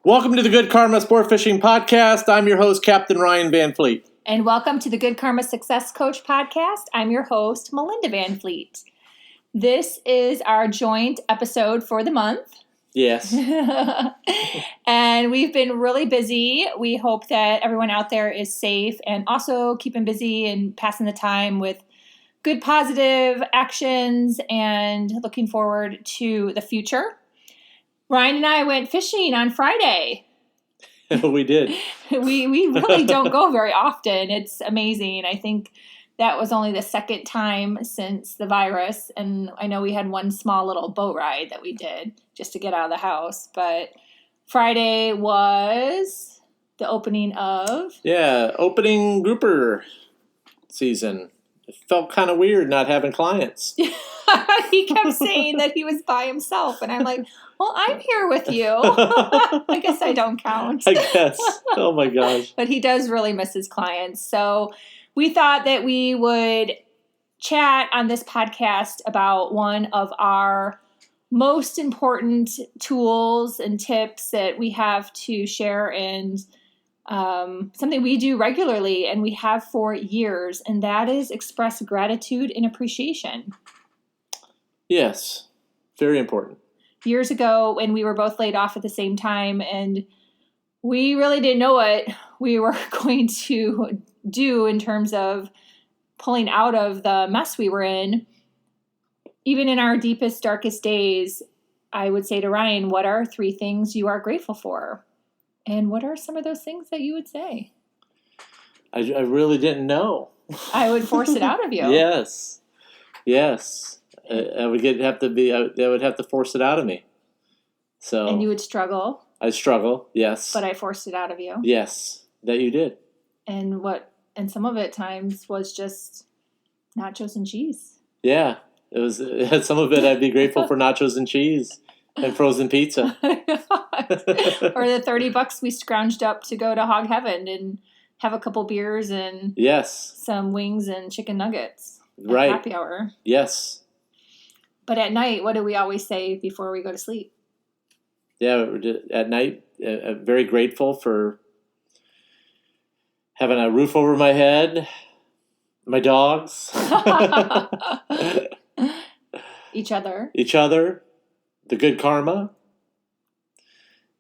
Welcome to the Good Karma Sportfishing Podcast. I'm your host, Captain Ryan Van Fleet. And welcome to the Good Karma Success Coach Podcast. I'm your host, Melinda Van Fleet. This is our joint episode for the month. Yes. And we've been really busy. We hope that everyone out there is safe and also keeping busy and passing the time with good positive actions and looking forward to the future. Ryan and I went fishing on Friday. We did. We really don't go very often. It's amazing. I think that was only the second time since the virus. And I know we had one small little boat ride that we did just to get out of the house. But Friday was the opening of... Yeah, opening grouper season. It felt kind of weird not having clients. He kept saying that he was by himself. And I'm like, well, I'm here with you. I guess I don't count. I guess. Oh, my gosh. But he does really miss his clients. So we thought that we would chat on this podcast about one of our most important tools and tips that we have to share, and something we do regularly and we have for years, and that is express gratitude and appreciation. Yes, very important. Years ago, when we were both laid off at the same time, and we really didn't know what we were going to do in terms of pulling out of the mess we were in. Even in our deepest, darkest days, I would say to Ryan, what are 3 things you are grateful for? And what are some of those things that you would say? I really didn't know. I would force it out of you. Yes. I would have to force it out of me. So. And you would struggle. I struggle, yes. But I forced it out of you. Yes, that you did. And some of it times was just nachos and cheese. Yeah, it was. Some of it I'd be grateful for nachos and cheese and frozen pizza. Or the $30 we scrounged up to go to Hog Heaven and have a couple beers and some wings and chicken nuggets. Right. At happy hour. Yes. But at night, what do we always say before we go to sleep? Yeah, at night, very grateful for having a roof over my head, my dogs, each other, the good karma.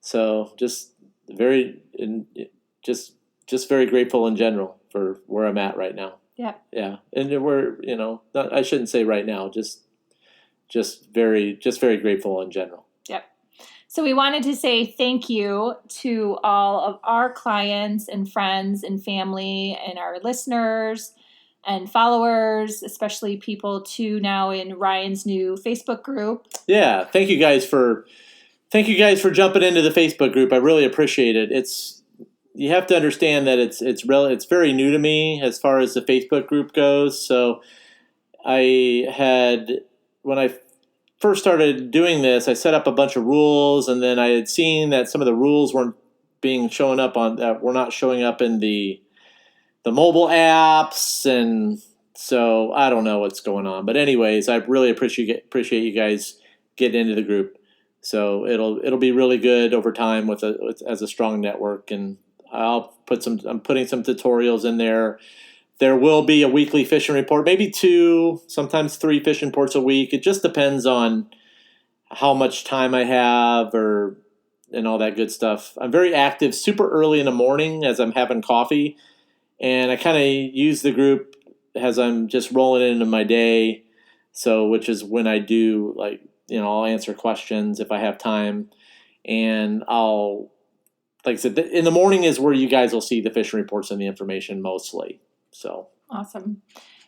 So just very grateful in general for where I'm at right now. Yep. Yeah, and we're I shouldn't say right now, just very grateful in general. Yep. So we wanted to say thank you to all of our clients and friends and family and our listeners and followers, especially people too now in Ryan's new Facebook group. Yeah, thank you guys for jumping into the Facebook group. I really appreciate it. You have to understand that it's very new to me as far as the Facebook group goes. So when I first started doing this, I set up a bunch of rules, and then I had seen that some of the rules were not showing up in the mobile apps, and so I don't know what's going on. But anyways, I really appreciate you guys getting into the group. So it'll be really good over time as a strong network, and I'm putting some tutorials in there. There will be a weekly fishing report, maybe 2, sometimes 3 fishing reports a week. It just depends on how much time I have and all that good stuff. I'm very active super early in the morning as I'm having coffee, and I kind of use the group as I'm just rolling into my day. So, which is when I do I'll answer questions if I have time, and like I said, in the morning is where you guys will see the fishing reports and the information mostly. So awesome.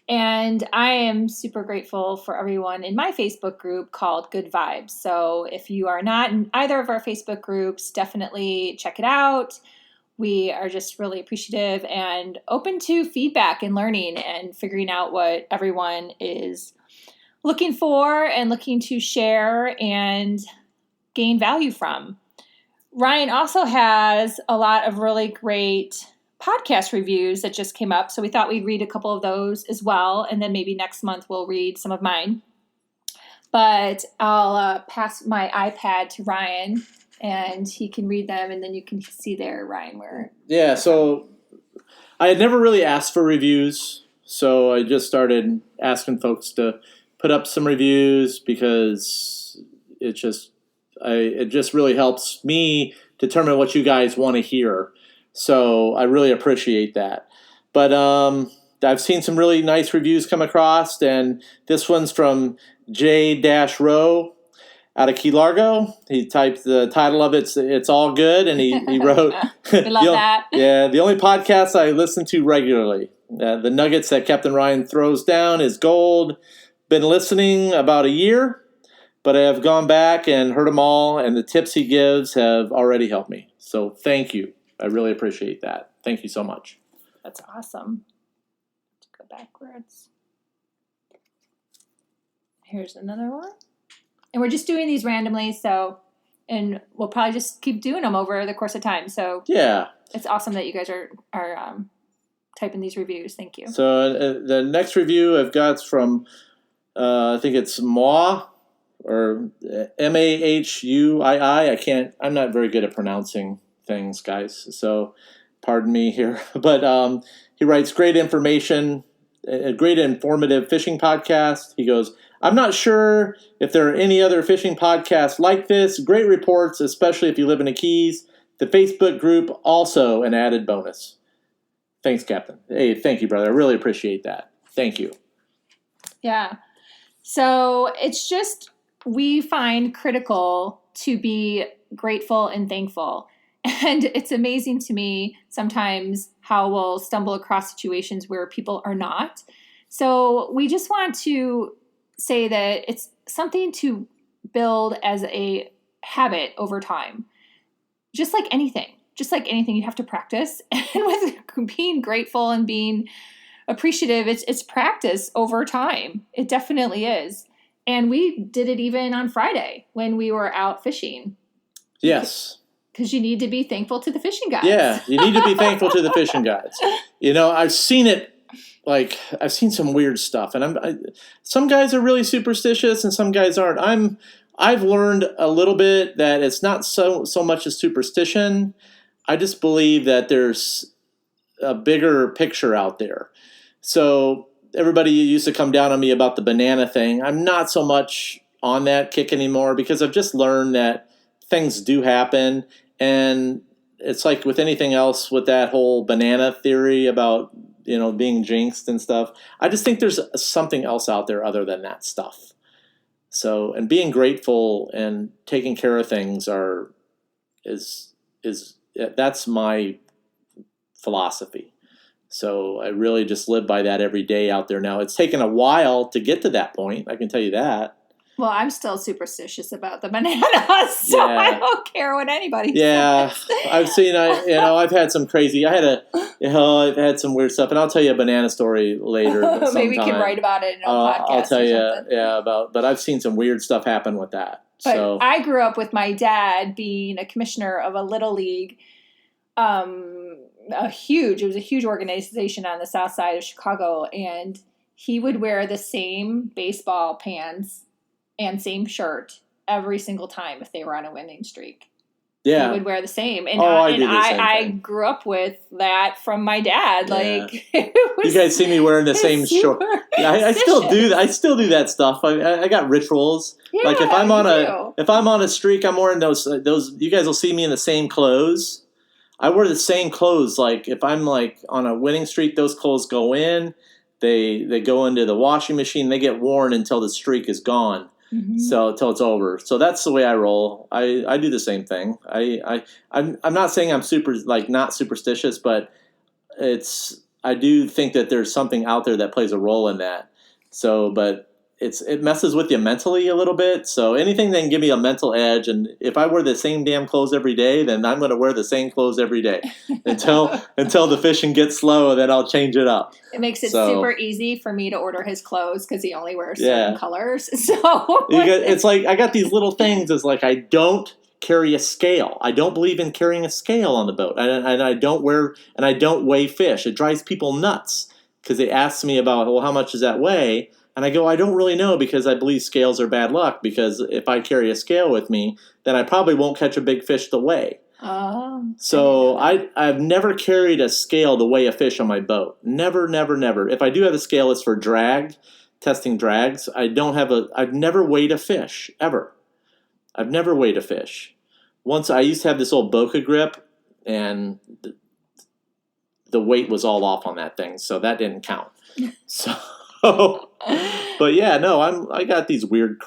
And I am super grateful for everyone in my Facebook group called Good Vibes. So if you are not in either of our Facebook groups, definitely check it out. We are just really appreciative and open to feedback and learning and figuring out what everyone is looking for and looking to share and gain value from. Ryan also has a lot of really great podcast reviews that just came up. So we thought we'd read a couple of those as well. And then maybe next month we'll read some of mine. But I'll pass my iPad to Ryan and he can read them, and then you can see there, Ryan, where. Yeah, so I had never really asked for reviews, so I just started asking folks to put up some reviews because it just really helps me determine what you guys want to hear. So I really appreciate that. But I've seen some really nice reviews come across, and this one's from J-Row out of Key Largo. He typed the title of it's all good, and he wrote, We love that. Yeah, the only podcast I listen to regularly. The nuggets that Captain Ryan throws down is gold. Been listening about a year, but I have gone back and heard them all, and the tips he gives have already helped me. So thank you. I really appreciate that. Thank you so much. That's awesome. Let's go backwards. Here's another one. And we're just doing these randomly, and we'll probably just keep doing them over the course of time. So yeah, it's awesome that you guys are typing these reviews. Thank you. So the next review I've got from I think it's Moi or Mahui. I'm not very good at pronouncing things, guys. So pardon me here, but he writes great information, a great informative fishing podcast. He goes, I'm not sure if there are any other fishing podcasts like this. Great reports, especially if you live in the Keys. The Facebook group, also an added bonus. Thanks, Captain. Hey, thank you, brother. I really appreciate that. Thank you. Yeah. So it's just, we find critical to be grateful and thankful. And it's amazing to me sometimes how we'll stumble across situations where people are not. So we just want to say that it's something to build as a habit over time. Just like anything, you have to practice. And with being grateful and being appreciative, it's practice over time. It definitely is. And we did it even on Friday when we were out fishing. Yes. Because you need to be thankful to the fishing guides. Yeah, you need to be thankful to the fishing guides. You know, I've seen it. Like, I've seen some weird stuff, and some guys are really superstitious, and some guys aren't. I've learned a little bit that it's not so much a superstition. I just believe that there's a bigger picture out there. So everybody used to come down on me about the banana thing. I'm not so much on that kick anymore because I've just learned that things do happen, and it's like with anything else with that whole banana theory about, you know, being jinxed and stuff. I just think there's something else out there other than that stuff. So, and being grateful and taking care of things that's my philosophy. So I really just live by that every day out there now. It's taken a while to get to that point, I can tell you that. Well, I'm still superstitious about the bananas, so yeah. I don't care what anybody says. I've seen, I've had some crazy, I've had some weird stuff, and I'll tell you a banana story later. Maybe we can write about it in a podcast. I'll tell you, but I've seen some weird stuff happen with that. But so I grew up with my dad being a commissioner of a little league, it was a huge organization on the south side of Chicago, and he would wear the same baseball pants and same shirt every single time if they were on a winning streak. Yeah. He would wear the same. And I grew up with that from my dad. Like, you guys see me wearing the same short. Yeah, I still do that. I still do that stuff. I got rituals. Yeah, like if I'm on a streak, I'm wearing those. You guys will see me in the same clothes. I wear the same clothes. Like if I'm like on a winning streak, those clothes go in. They go into the washing machine. They get worn until the streak is gone. Mm-hmm. So until it's over. So that's the way I roll. I do the same thing. I'm not saying I'm not superstitious, but I do think that there's something out there that plays a role in that. So, but it messes with you mentally a little bit. So anything that can give me a mental edge, and if I wear the same damn clothes every day, then I'm going to wear the same clothes every day until the fishing gets slow, and then I'll change it up. It makes it super easy for me to order his clothes because he only wears certain colors. So it's like I got these little things. It's like I don't carry a scale. I don't believe in carrying a scale on the boat, and I don't weigh fish. It drives people nuts because they ask me about, well, how much does that weigh? And I go, I don't really know, because I believe scales are bad luck, because if I carry a scale with me, then I probably won't catch a big fish to weigh. So I've never carried a scale to weigh a fish on my boat. Never, never, never. If I do have a scale, it's for drag, testing drags. I've never weighed a fish, ever. I've never weighed a fish. Once I used to have this old Boca grip, and the weight was all off on that thing, so that didn't count. So, but yeah, no, I got these weird,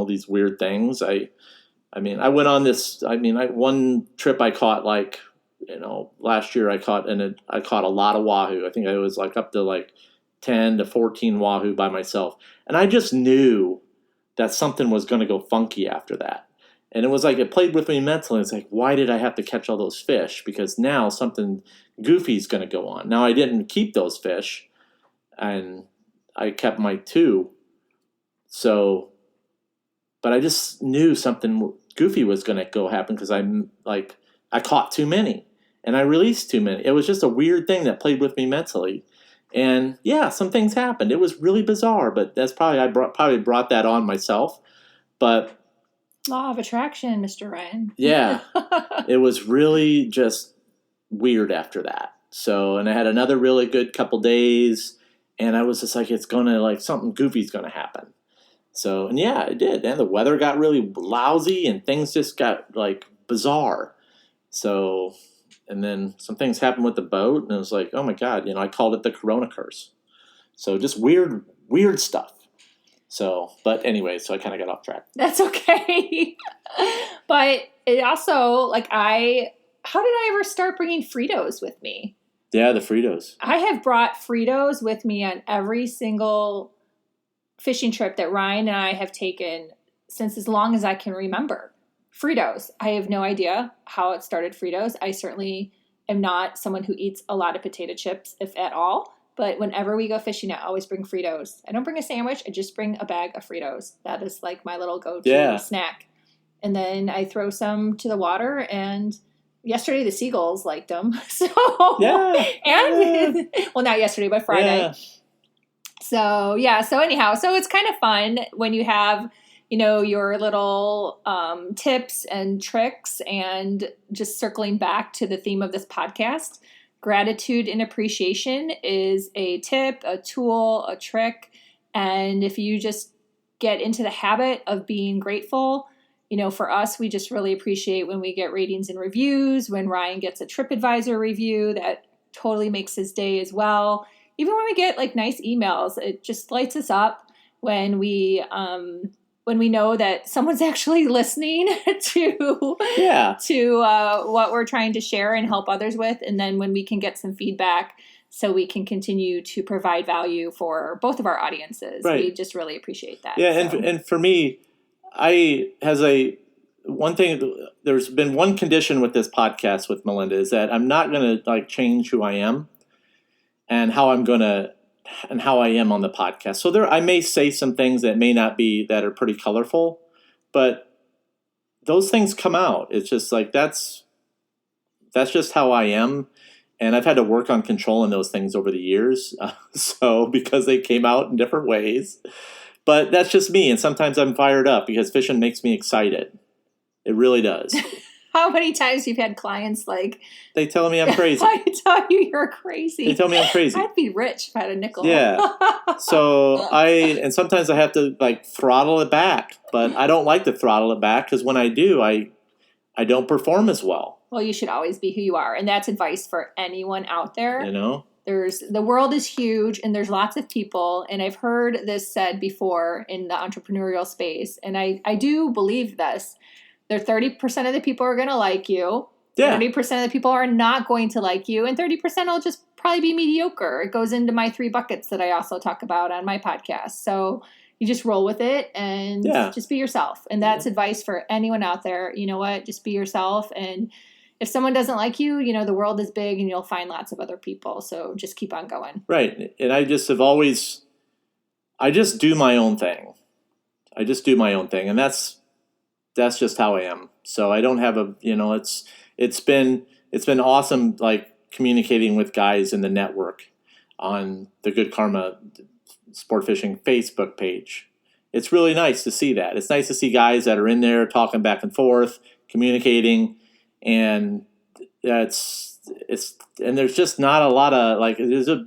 these weird things. I went on this. One trip I caught last year I caught a lot of wahoo. I think I was up to 10 to 14 wahoo by myself, and I just knew that something was going to go funky after that. And it was it played with me mentally. It's why did I have to catch all those fish? Because now something goofy is going to go on. Now I didn't keep those fish, and I kept my 2. So, but I just knew something goofy was going to go happen, because I caught too many and I released too many. It was just a weird thing that played with me mentally. And yeah, some things happened. It was really bizarre, but that's probably brought that on myself. But law of attraction, Mr. Ryan. Yeah, it was really just weird after that. So, and I had another really good couple days, and I was just it's going to something goofy's going to happen. So, and yeah, it did. And the weather got really lousy, and things just got bizarre. So, and then some things happened with the boat, and it was oh my God, I called it the Corona curse. So just weird stuff. So, but anyway, so I kind of got off track. That's okay. But it also, how did I ever start bringing Fritos with me? Yeah, the Fritos. I have brought Fritos with me on every single fishing trip that Ryan and I have taken since as long as I can remember. Fritos. I have no idea how it started Fritos. I certainly am not someone who eats a lot of potato chips, if at all. But whenever we go fishing, I always bring Fritos. I don't bring a sandwich. I just bring a bag of Fritos. That is my little go-to snack. And then I throw some to the water, and yesterday the seagulls liked them. So, well, not yesterday, but Friday. Yeah. So, yeah. So anyhow, so it's kind of fun when you have, your little tips and tricks, and just circling back to the theme of this podcast. Gratitude and appreciation is a tip, a tool, a trick. And if you just get into the habit of being grateful, for us, we just really appreciate when we get ratings and reviews, when Ryan gets a TripAdvisor review, that totally makes his day as well. Even when we get nice emails, it just lights us up when we know that someone's actually listening to what we're trying to share and help others with. And then when we can get some feedback so we can continue to provide value for both of our audiences. Right. We just really appreciate that. Yeah, so. And for me, there's been one condition with this podcast with Melinda, is that I'm not going to change who I am and how I am on the podcast. So I may say some things that may not be, that are pretty colorful, but those things come out. It's just that's just how I am. And I've had to work on controlling those things over the years. So because they came out in different ways, but that's just me. And sometimes I'm fired up because fishing makes me excited. It really does. How many times you've had clients they tell me I'm crazy. I tell you you're crazy. They tell me I'm crazy. I'd be rich if I had a nickel. Yeah. So and sometimes I have to throttle it back, but I don't like to throttle it back, because when I do, I don't perform as well. Well, you should always be who you are. And that's advice for anyone out there. The world is huge, and there's lots of people. And I've heard this said before in the entrepreneurial space. And I do believe this. There 30% of the people are going to like you. Yeah. 30% of the people are not going to like you. And 30% will just probably be mediocre. It goes into my 3 buckets that I also talk about on my podcast. So you just roll with it and just be yourself. And that's advice for anyone out there. You know what? Just be yourself. And if someone doesn't like you, the world is big, and you'll find lots of other people. So just keep on going. Right. And I just do my own thing. And that's just how I am. So I don't have it's been awesome, communicating with guys in the network on the Good Karma Sportfishing Facebook page. It's really nice to see that. It's nice to see guys that are in there talking back and forth, communicating, and and there's just not a lot of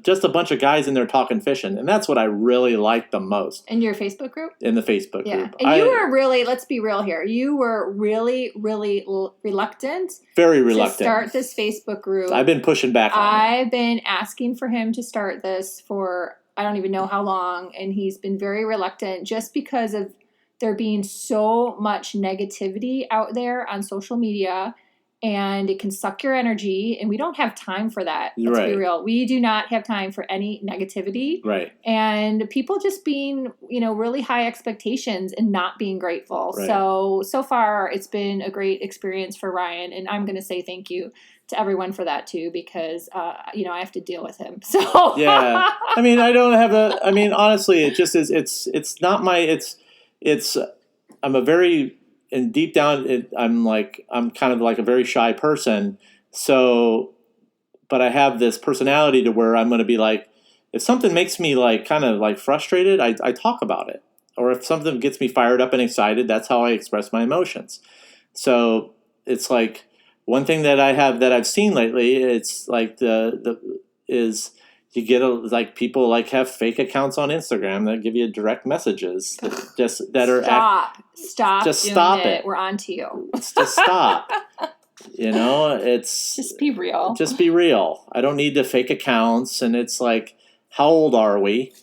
just a bunch of guys in there talking fishing, and that's what I really like the most. In your Facebook group? In the Facebook group. And you were really, let's be real here, you were really, really reluctant. Very reluctant. To start this Facebook group. I've been pushing back on it. I've been asking for him to start this for I don't even know how long, and he's been very reluctant just because of there being so much negativity out there on social media. And it can suck your energy, and we don't have time for that. Let's be real. We do not have time for any negativity. Right. And people just being, really high expectations and not being grateful. Right. So far, it's been a great experience for Ryan, and I'm going to say thank you to everyone for that too, because, I have to deal with him. So yeah, I don't have honestly, it just is, it's not my, I'm a very, and deep down, I'm kind of like a very shy person. So, but I have this personality to where I'm going to be like, if something makes me kind of frustrated, I talk about it. Or if something gets me fired up and excited, that's how I express my emotions. So it's like one thing that I've seen lately. It's like you get people have fake accounts on Instagram that give you direct messages stop it. We're on to you. Just stop. It's just be real. Just be real. I don't need to fake accounts. And it's like, how old are we?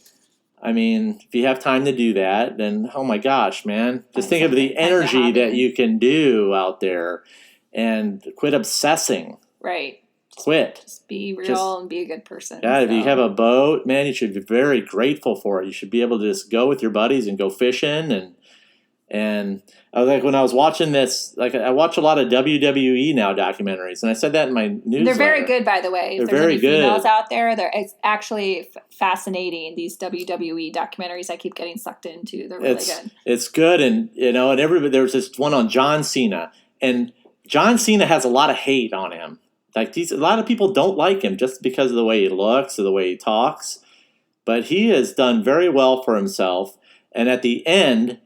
If you have time to do that, then oh my gosh, man, just think of the energy that you can do out there, and quit obsessing. Right. Quit. Just be real and be a good person. Yeah, if you have a boat, man, you should be very grateful for it. You should be able to just go with your buddies and go fishing. And I was when I was watching this, I watch a lot of WWE now documentaries, and I said that in my newsletter. They're very good, by the way. They're very good. Females out there, it's actually fascinating. These WWE documentaries, I keep getting sucked into. They're really good. It's good, and and everybody. There's this one on John Cena, and John Cena has a lot of hate on him. A lot of people don't like him just because of the way he looks or the way he talks. But he has done very well for himself. And at the end,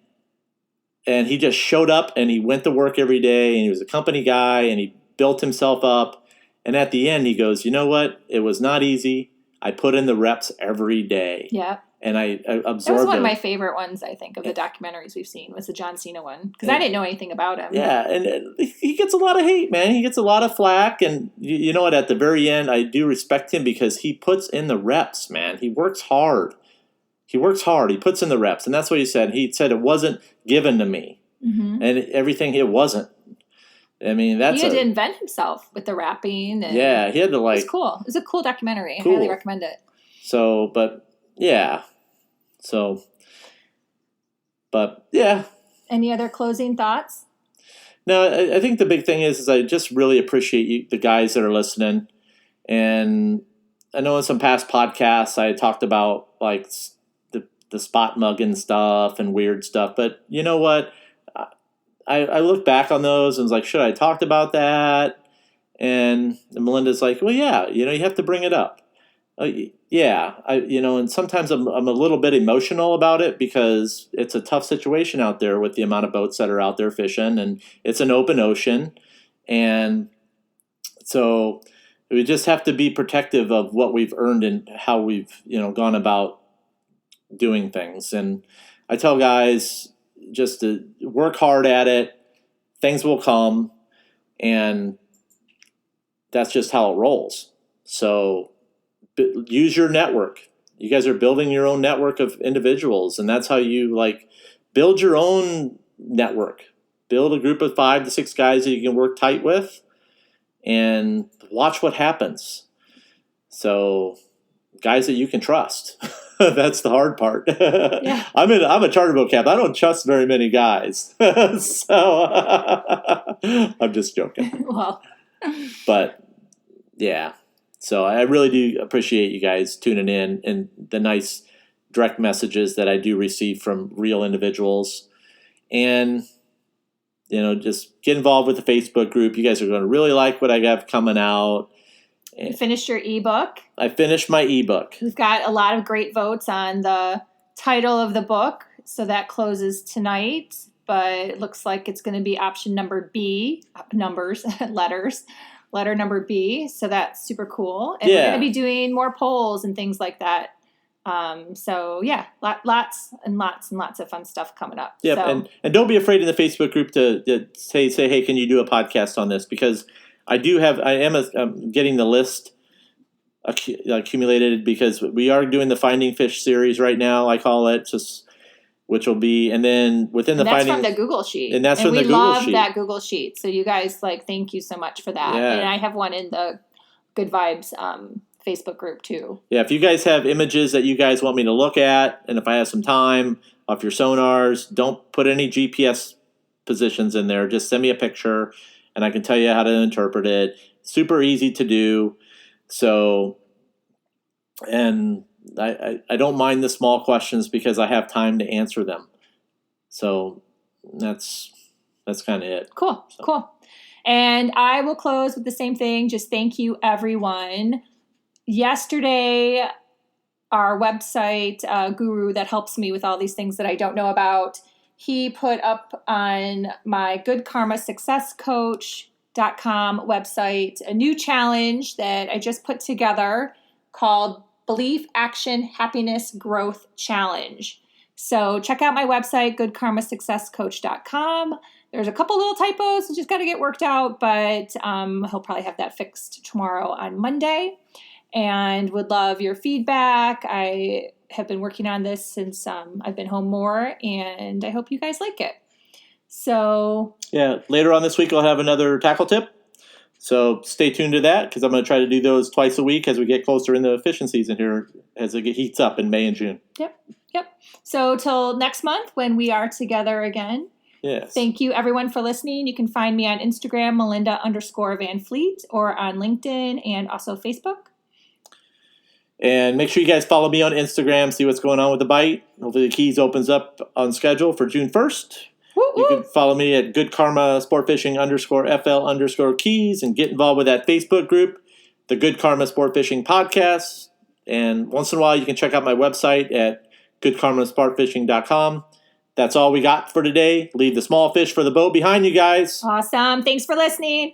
and he just showed up and he went to work every day, and he was a company guy, and he built himself up. And at the end, he goes, you know what? It was not easy. I put in the reps every day. Yeah. And I absorbed That was one of my favorite ones, I think, of the documentaries we've seen, was the John Cena one. Because I didn't know anything about him. Yeah, and he gets a lot of hate, man. He gets a lot of flack. And you know what? At the very end, I do respect him because he puts in the reps, man. He works hard. He puts in the reps. And that's what he said. He said it wasn't given to me. Mm-hmm. And everything, it wasn't. He had to invent himself with the rapping. And yeah, he had to It was cool. It was a cool documentary. Cool. I highly recommend it. So, but... yeah. So, but yeah. Any other closing thoughts? No, I think the big thing is I just really appreciate the guys that are listening. And I know in some past podcasts I talked about the spot mugging stuff and weird stuff. But you know what? I look back on those and was like, should I have talked about that? And Melinda's like, well, yeah, you have to bring it up. Yeah, and sometimes I'm a little bit emotional about it because it's a tough situation out there with the amount of boats that are out there fishing, and it's an open ocean. And so we just have to be protective of what we've earned and how we've, gone about doing things. And I tell guys just to work hard at it. Things will come, and that's just how it rolls. So use your network. You guys are building your own network of individuals, and that's how you build your own network. Build a group of 5 to 6 guys that you can work tight with, and watch what happens. So, guys that you can trust. That's the hard part. Yeah. I'm a charter boat captain. I don't trust very many guys. So I'm just joking. Well, but yeah. So I really do appreciate you guys tuning in and the nice direct messages that I do receive from real individuals. And, just get involved with the Facebook group. You guys are going to really like what I have coming out. You finished your ebook. I finished my ebook. We've got a lot of great votes on the title of the book. So that closes tonight, but it looks like it's going to be option number B, numbers, letter number B. So that's super cool. And we're going to be doing more polls and things like that. So yeah, lots and lots of fun stuff coming up. Yep. So, and don't be afraid in the Facebook group to say, hey, can you do a podcast on this? Because I am getting the list accumulated, because we are doing the Finding Fish series right now, I call it, which will be, and then within the that's Finding, from the Google Sheet, and that's from the Google Sheet. We love that Google Sheet. So you guys, thank you so much for that. Yeah. And I have one in the Good Vibes Facebook group too. Yeah, if you guys have images that you guys want me to look at, and if I have some time off your sonars, don't put any GPS positions in there. Just send me a picture, and I can tell you how to interpret it. Super easy to do. So, and I don't mind the small questions because I have time to answer them. So that's kind of it. Cool. And I will close with the same thing. Just thank you, everyone. Yesterday, our website guru that helps me with all these things that I don't know about, he put up on my Good Karma Success Coach.com website a new challenge that I just put together called Belief, Action, Happiness, Growth Challenge. So check out my website, goodkarmasuccesscoach.com. There's a couple little typos that just got to get worked out, but he'll probably have that fixed tomorrow on Monday. And would love your feedback. I have been working on this since I've been home more, and I hope you guys like it. So yeah, later on this week I'll have another tackle tip. So stay tuned to that, because I'm going to try to do those twice a week as we get closer in the fishing season here, as it heats up in May and June. Yep. So till next month when we are together again. Yes. Thank you, everyone, for listening. You can find me on Instagram, Melinda_Van Fleet, or on LinkedIn and also Facebook. And make sure you guys follow me on Instagram, see what's going on with the bite. Hopefully the Keys opens up on schedule for June 1st. You can follow me at Good Karma Sportfishing _FL_Keys, and get involved with that Facebook group, the Good Karma Sportfishing Podcast. And once in a while, you can check out my website at goodkarmasportfishing.com. That's all we got for today. Leave the small fish for the boat behind you guys. Awesome. Thanks for listening.